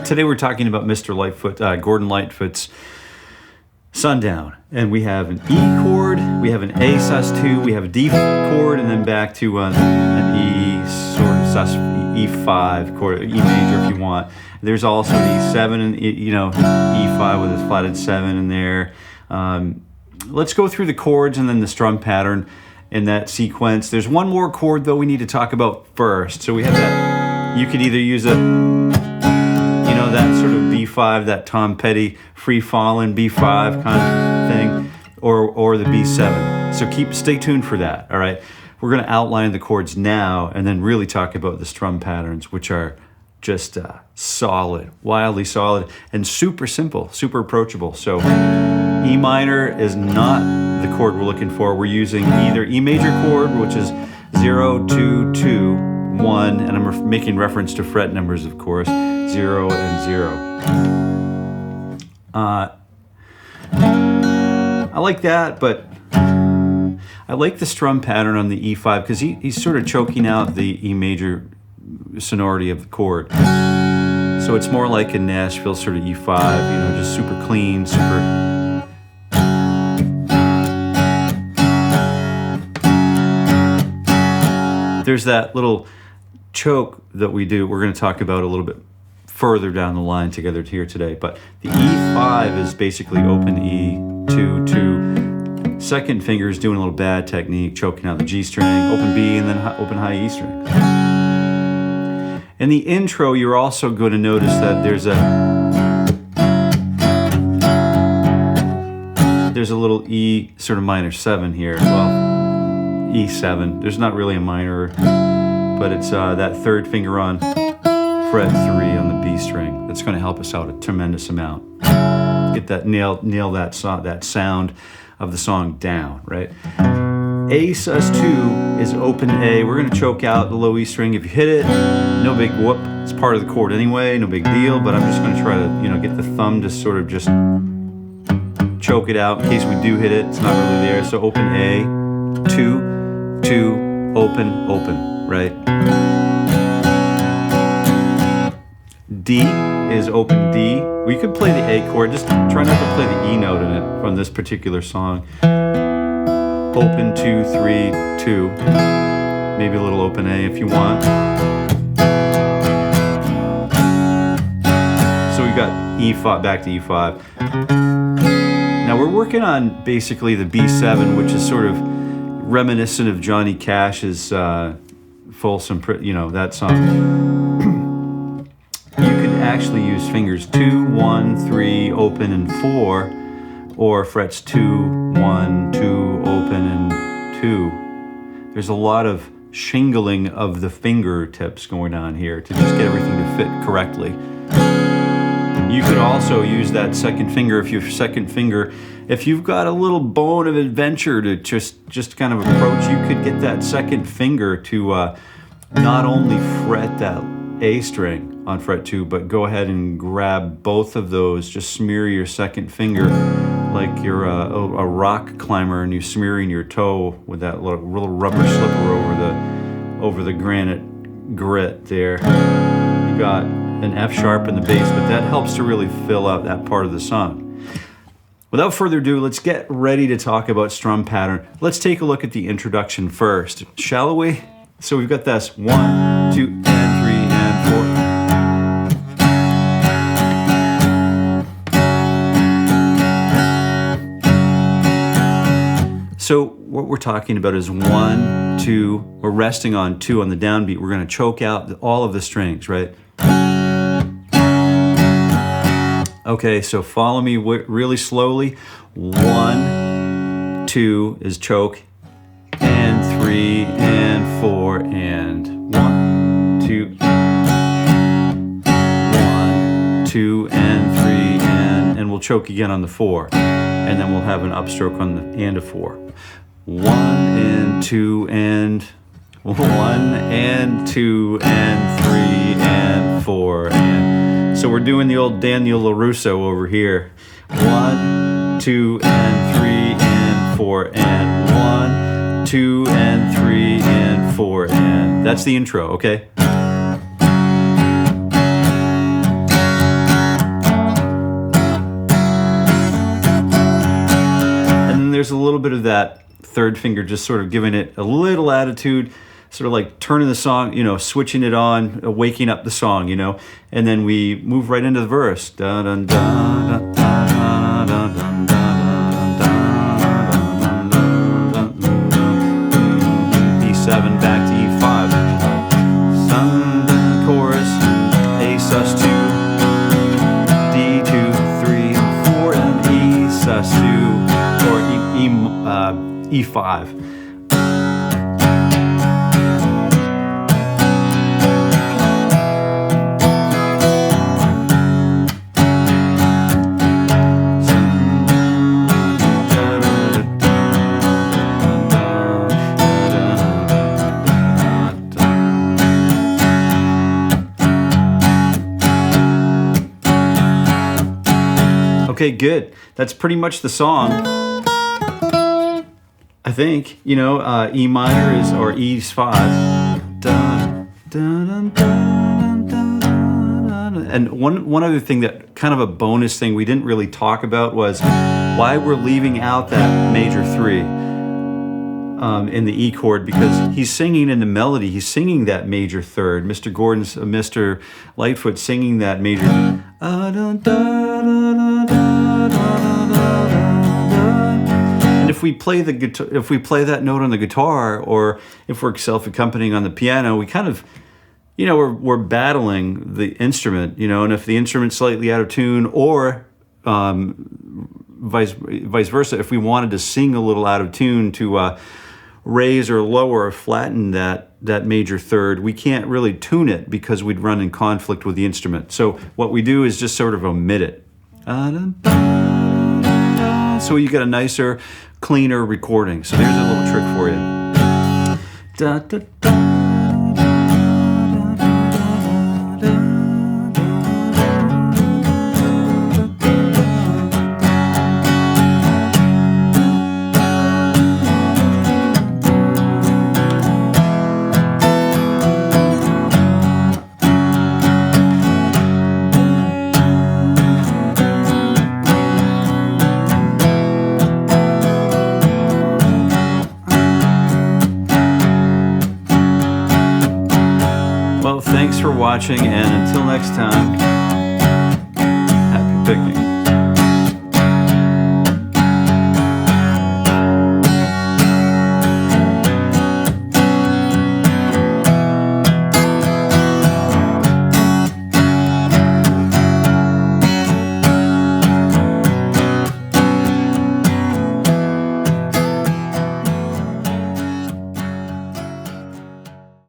Today we're talking about Mr. Lightfoot, Gordon Lightfoot's Sundown. And we have an E chord, we have an A sus2, we have a D chord, and then back to an E sort of sus, E5 chord, E major if you want. There's also an E7 and E5 with a flatted 7 in there. Let's go through the chords and then the strum pattern in that sequence. There's one more chord though we need to talk about first. So we have that, you could either use that sort of B5, that Tom Petty free falling B5 kind of thing, or the B7. So stay tuned for that, all right? We're gonna outline the chords now and then really talk about the strum patterns, which are just solid, wildly solid, and super simple, super approachable. So E minor is not the chord we're looking for. We're using either E major chord, which is 0, 2, 2, 1, and I'm making reference to fret numbers, of course, 0 and 0. I like that, but I like the strum pattern on the E5 because he's sort of choking out the E major sonority of the chord. So it's more like a Nashville sort of E5, just super clean, super... There's that little choke that we're going to talk about a little bit further down the line together here today. But the E5 is basically open E, 2, 2. Second finger is doing a little bad technique, choking out the G string, open B, and then open high E string. In the intro, you're also going to notice that there's a little E sort of minor 7 here. Well, E7. There's not really a minor, but it's that third finger on fret 3 on the B string. That's going to help us out a tremendous amount. Get that nail that sound of the song down, right? A sus2 is open A. We're going to choke out the low E string. If you hit it, no big whoop. It's part of the chord anyway, no big deal, but I'm just going to try to, get the thumb to sort of just choke it out in case we do hit it. It's not really there. So open A, 2, 2, open, open, right? D is open D. We could play the A chord, just try not to play the E note in it from this particular song. Open 2, 3, 2. Maybe a little open A if you want. So we got E5, back to E5. Now we're working on basically the B7, which is sort of reminiscent of Johnny Cash's Folsom, that song. You could actually use fingers 2, 1, 3, open, and 4, or frets 2, 1, 2, open, and 2. There's a lot of shingling of the fingertips going on here to just get everything to fit correctly. You could also use that second finger if you've got a little bone of adventure to just kind of approach, you could get that second finger to not only fret that A string on fret 2, but go ahead and grab both of those. Just smear your second finger like you're a rock climber and you're smearing your toe with that little rubber slipper over the granite grit there. You got an F sharp in the bass, but that helps to really fill out that part of the song. Without further ado, let's get ready to talk about strum pattern. Let's take a look at the introduction first, shall we? So we've got this 1, 2, and 3, and 4. So what we're talking about is 1, 2, we're resting on 2 on the downbeat. We're going to choke out all of the strings, right? Okay, so follow me really slowly. 1, 2 is choke, and 3, and 4, and 1, 2, 1, 2, and 3, and we'll choke again on the 4, and then we'll have an upstroke on the and a 4. 1 and 2 and 1 and 2 and 3 and 4 and. So we're doing the old Daniel LaRusso over here. 1, 2 and 3 and 4 and 1, 2 and 3 and 4 and. That's the intro, okay? there's a little bit of that third finger just sort of giving it a little attitude, sort of like turning the song, switching it on, waking up the song, and then we move right into the verse. Dun, dun, dun, dun, dun, dun, dun, dun, dun, dun, B7 back to E5. Sundown chorus, A sus2, D2, 3, 4, and E sus2, or E5. Okay, good. That's pretty much the song. I think, E minor is, or E's 5. Dun, dun, dun, dun, dun, dun. And one other thing that kind of a bonus thing we didn't really talk about was why we're leaving out that major 3 in the E chord, because he's singing in the melody, he's singing that major third. Mr. Lightfoot singing that major. And if we play that note on the guitar, or if we're self-accompanying on the piano, we kind of, we're battling the instrument, and if the instrument's slightly out of tune, or vice versa, if we wanted to sing a little out of tune to raise or lower or flatten that major third, we can't really tune it because we'd run in conflict with the instrument. So what we do is just sort of omit it. So you get a nicer, cleaner recording. So there's a little trick for you. Da, da, da. Thanks for watching, and until next time.